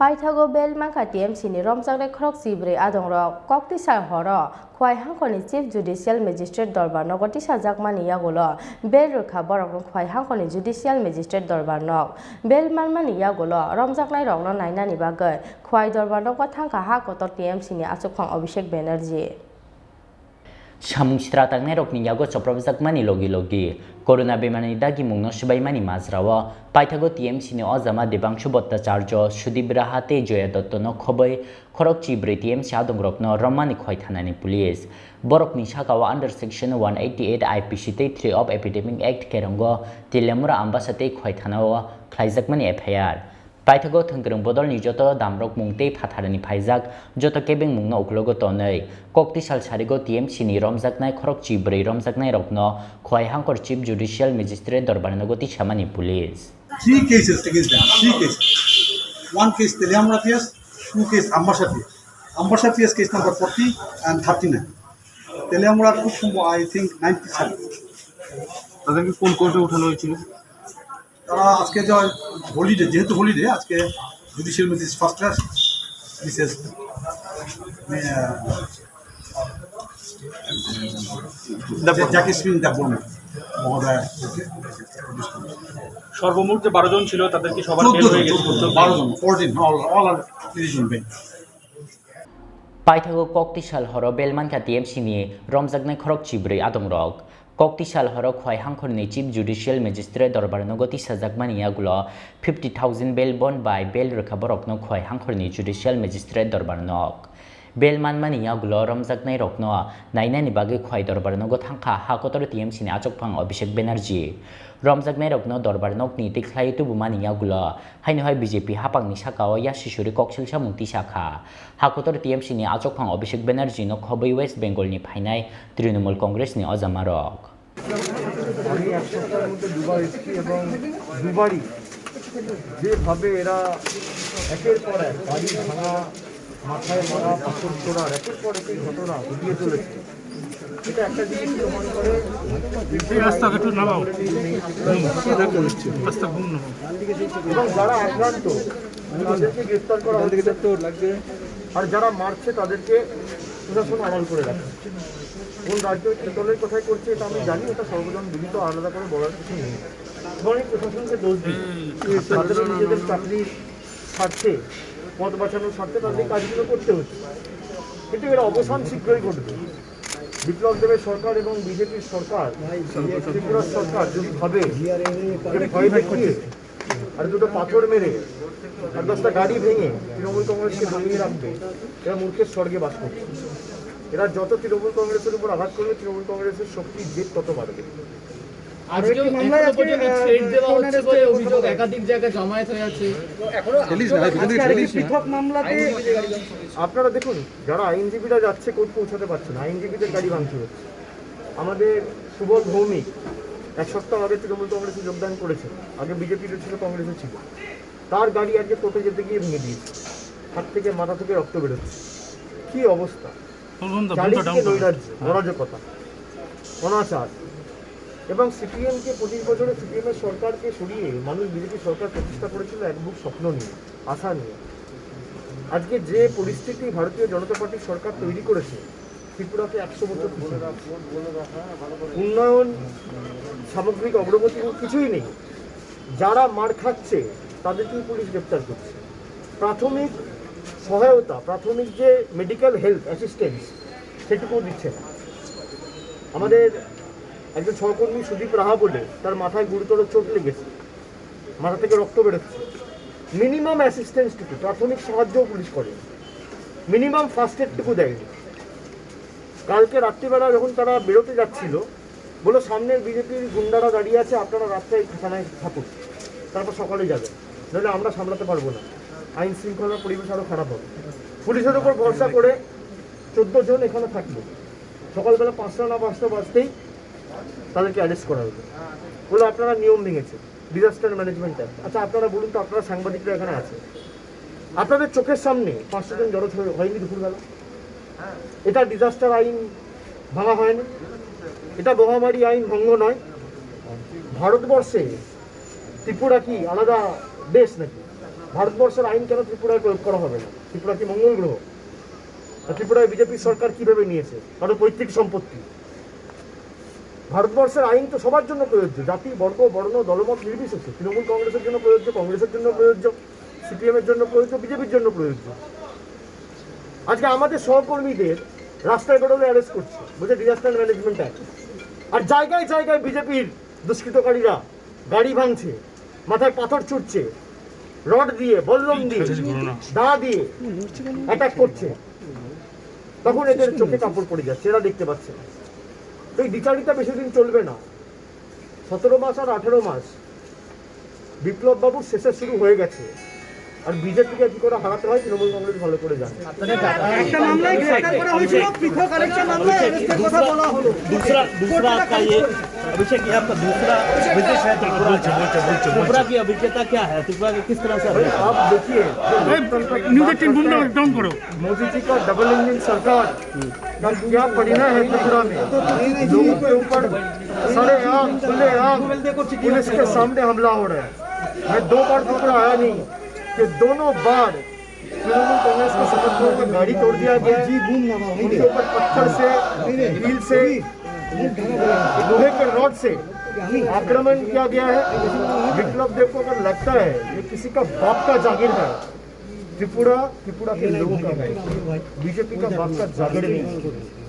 Pathgao bel Mankha TMC ni romjaknai khorok chibre adongrok koktisar horo Khowai hangkhoni Chief Judicial Magistrate Darbar Nogo tisajakmani yagolo bel rokha borok Khowai hangkhoni Judicial Magistrate Darbar nog bel manmani yagolo romjaknai rokno nainani bagai Khowai Darbar Nogo thangkha ha kotor TMC ni achukphang Abhishek Banerjee Samung strataknai rokni yago choprobjakmani logi Corona bemani dagi mungno subaimani mazrawo Pathgao TMC ni ojama debangshu bhattacharya Sudibra hate Joya Dottono khoboi khorok chibre TMC adongrokno romani khoi thanani police borokni sakao under section 188 IPC 3 of Epidemic Act kerongo tilemura ambasate khoi thanao khlaijakmani FIR Pathgao thangkrong bodol ni joto damrok mungtei phatharani phaijak joto kebeng mungno uklogo tonai koktisal sarigo TMC ni romjaknai khorok chibrei romjaknai rokno Khowai hangkor Chief Judicial Magistrate Darbar Nogoti samani police 3 cases against them 3 cases 1 case Telemura case 2 case Ambasha case case number 40 and 39 Telemura I think 97 তাদেরকে কোন কোর্টে উঠানো হয়েছিল তারা আজকে যে holiday যেহেতু holiday আজকে জুডিশিয়াল ম্যাজিস্ট্রেট ফার্স্ট ক্লাস বিশেষ জাকির সিং দেববর্মা মহোদয় সর্বমোট যে 12 জন ছিল তাদের কি সবার বেল হয়ে গেছে 12 জন 14 all are decision being Pathgao koktisal horo bel Mankha TMC ni romjaknai khorok chibrei adongrok koktisal horo Khowai hangkhorni Chief Judicial Magistrate Darbar Nogoti sajakmani yagulo 50,000 bail bond by bail rokha borokno Khowai hangkhorni Judicial Magistrate Darbar nog bel manmani yagulo romjaknai rokno nainani bagi Khowai Darbar Nogo thangkha hakotor TMC ni achokphang Abhishek Banerjee romjaknai rokno Darbar nogni tikhlai tubumani yagulo hainoi BJP hapangni sakao yasishuri koksilsa mukti sakha hakotor TMC ni achokphang Abhishek Banerjee no khoboi West Bengal ni phainai Trinamool Congress ni Ojamarok আমি এক সপ্তাহের মধ্যে দুবার এসেছি এবং দুবারই যেভাবে এরা একের পর এক বাড়ি ভাঙা মাথায় মারা পাথর ছোড়ার একের পর এক ঘটনা ঘটিয়ে চলেছে এটা একটা জিনিস প্রমাণ করে এবং যারা আক্রান্ত তাদেরকে গ্রেফতার করা হচ্ছে আর যারা মারছে তাদেরকে প্রশাসন আড়াল করে রাখে কোন রাজ্য দলের কথাই করছে এটা আমি জানি এটা সর্বজন বিহিত আলাদা করে বলার কিছু নেই এবং এই প্রশাসনকে দোষ দিই তাদের নিজেদের চাকরির স্বার্থে পদ বাঁচানোর স্বার্থে তাদের কাজগুলো করতে হচ্ছে কিন্তু এর অবসান শীঘ্রই ঘটবে বিপ্লব দেবের সরকার এবং বিজেপির সরকার ত্রিপুরার সরকার যদি ভাবে ভয় দেখিয়ে আর দুটো পাথর মেরে আর 10টা গাড়ি ভেঙে তৃণমূল কংগ্রেসকে ভাঙিয়ে রাখবে এরা মূর্খের স্বর্গে বাস করছে এরা যত তৃণমূল কংগ্রেসের উপর আঘাত করবে তৃণমূল কংগ্রেসের শক্তির জেদ তত বাড়বে আপনারা দেখুন যারা আইনজীবীরা যাচ্ছে কোর্ট পৌঁছাতে পারছে না আইনজীবীদের গাড়ি ভাঙচুর হচ্ছে আমাদের সুবোধ ভৌমিক এক সপ্তাহ আগে তৃণমূল কংগ্রেসে যোগদান করেছে আগে বিজেপির ছিল কংগ্রেসে ছিল তার গাড়ি আজকে কোর্টে যেতে গিয়ে ভেঙে দিয়েছে হাত থেকে মাথা থেকে রক্ত বেরোচ্ছে কি অবস্থা অরাজকতা অনাচার এবং সিপিএমকে 25 বছরে সিপিএমের সরকারকে সরিয়ে মানুষ বিজেপি সরকার প্রতিষ্ঠা করেছিল এক বুক স্বপ্ন নিয়ে আশা নিয়ে আজকে যে পরিস্থিতি ভারতীয় জনতা পার্টির সরকার তৈরি করেছে ত্রিপুরাকে 100 বছর উন্নয়ন সামগ্রিক অগ্রগতি কিছুই নেই যারা মার খাচ্ছে তাদেরকেই পুলিশ গ্রেপ্তার করছে প্রাথমিক সহায়তা প্রাথমিক যে মেডিকেল হেলথ অ্যাসিস্ট্যান্স সেটুকু দিচ্ছে না আমাদের একজন সহকর্মী সুদীপ রাহা বলে তার মাথায় গুরুতর চোট লেগেছে মাথা থেকে রক্ত বেরোচ্ছে মিনিমাম অ্যাসিস্ট্যান্সটুকু প্রাথমিক সাহায্যও পুলিশ করে মিনিমাম ফার্স্ট এডটুকু দেয়নি কালকে রাত্রিবেলা যখন তারা বেরোতে যাচ্ছিল বলো সামনের বিজেপির গুন্ডারা দাঁড়িয়ে আছে আপনারা রাস্তায় থানায় থাকুন তারপর সকালে যাবেন নাহলে আমরা সামলাতে পারবো না আইন শৃঙ্খলার পরিবেশ আরও খারাপ হবে পুলিশের উপর ভরসা করে 14 জন এখানে থাকলো সকালবেলা 5টা না 5টা বাজতেই তাদেরকে অ্যারেস্ট করা হলো বলে আপনারা নিয়ম ভেঙেছে ডিজাস্টার ম্যানেজমেন্ট অ্যাক্ট আচ্ছা আপনারা বলুন তো আপনারা সাংবাদিকরা এখানে আছে আপনাদের চোখের সামনে 500 জন জড়ো হয়নি দুপুরবেলা এটা ডিজাস্টার আইন ভাঙা হয়নি এটা মহামারী আইন ভঙ্গ নয় ভারতবর্ষে ত্রিপুরা কি আলাদা দেশ নাকি ভারতবর্ষের আইন কেন ত্রিপুরায় প্রয়োগ করা হবে না? ত্রিপুরা কি মঙ্গল গ্রহ? ত্রিপুরায় বিজেপি সরকার কিভাবে নিয়েছে? কারণ পৈতৃক সম্পত্তি। ভারতবর্ষের আইন তো সবার জন্য প্রযোজ্য, জাতি বর্গ বর্ণ দলমত নির্বিশেষে। তৃণমূল কংগ্রেসের জন্য প্রযোজ্য, কংগ্রেসের জন্য প্রযোজ্য, সিপিএম এর জন্য প্রযোজ্য, বিজেপির জন্য প্রযোজ্য। আজকে আমাদের সহকর্মীদের রাস্তায় বেরোলে অ্যারেস্ট করছে, বলছে ডিজাস্টার ম্যানেজমেন্ট অ্যাক্ট। আর জায়গায় জায়গায় বিজেপির দুষ্কৃতকারীরা গাড়ি ভাঙছে, মাথায় পাথর ছুটছে, রড দিয়ে, বল্লম দিয়ে, দা দিয়ে অ্যাটাক করছে। তখন এদের চোখে কাপড় পড়ে যাচ্ছে, এরা দেখতে পাচ্ছে না। তো এই বিচারিতা বেশি দিন চলবে না। 17 মাস আর 18 মাস বিপ্লব বাবুর শেষে শুরু হয়ে গেছে। আর বিজেপিকে কি করে হারাতে হয় তৃণমূল কংগ্রেস ভালো করে জানে। दूसरा आपका ये अभिषेक, ये आपका दूसरा विजय है त्रिपुरा की अभिज्ञता क्या है? त्रिपुरा की किस तरह से आप देखिए, मोदी जी का डबल इंजन सरकार का क्या परिणाम है त्रिपुरा में। लोगों के ऊपर सरेआम खुलेआम पुलिस के सामने हमला हो रहा है। मैं 2 बार त्रिपुरा आया नहीं कि दोनों बार तृणमूल कांग्रेस के समर्थकों को गाड़ी तोड़ दिया गया है, उनके ऊपर पत्थर से, कील से, लोहे के रॉड से आक्रमण किया गया है। विप्लव देव को अगर लगता है ये किसी का बाप का जागीर है, त्रिपुरा के लोगों का है, बीजेपी का बाप का जागीर नहीं।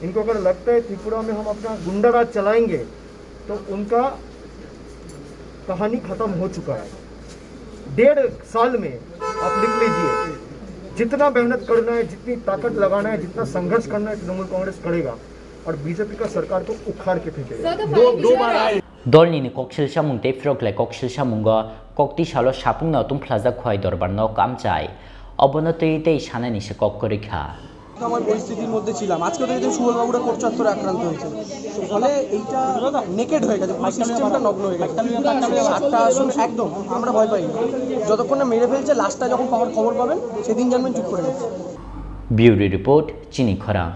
इनको अगर लगता है त्रिपुरा में हम अपना गुंडा राज चलाएंगे तो उनका कहानी खत्म हो चुका है। 1.5 साल में आप लिख लीजिए, जितना मेहनत करना है, जितनी ताकत लगाना है, जितना संघर्ष करना है, तृणमूल कांग्रेस करेगा और बीजेपी का सरकार को उखाड़ के फेंकेगा। दो बार आए Dolni kokshil samung te frok le kokshil samungo kokti shalo sapung na tum plaza khwai dorbar no kamchai obono tei sanani se kokkorikha আমার পরিস্থিতির মধ্যে ছিলাম। আজকে তো সুবল বাবুরা কোর্ট চত্বরে আক্রান্ত হয়েছে, ফলে এইটা নেকেড হয়ে গেছে, পুরো সিস্টেমটা নগ্ন হয়ে গেছে। 7টা আসন একদম আমরা ভয় পাই না, যতক্ষণ না মেরে ফেলছে লাস্টটা যখন খবর পাবেন সেদিন জানবেন চুপ করে গেছে। Bureau report Chini Khorang।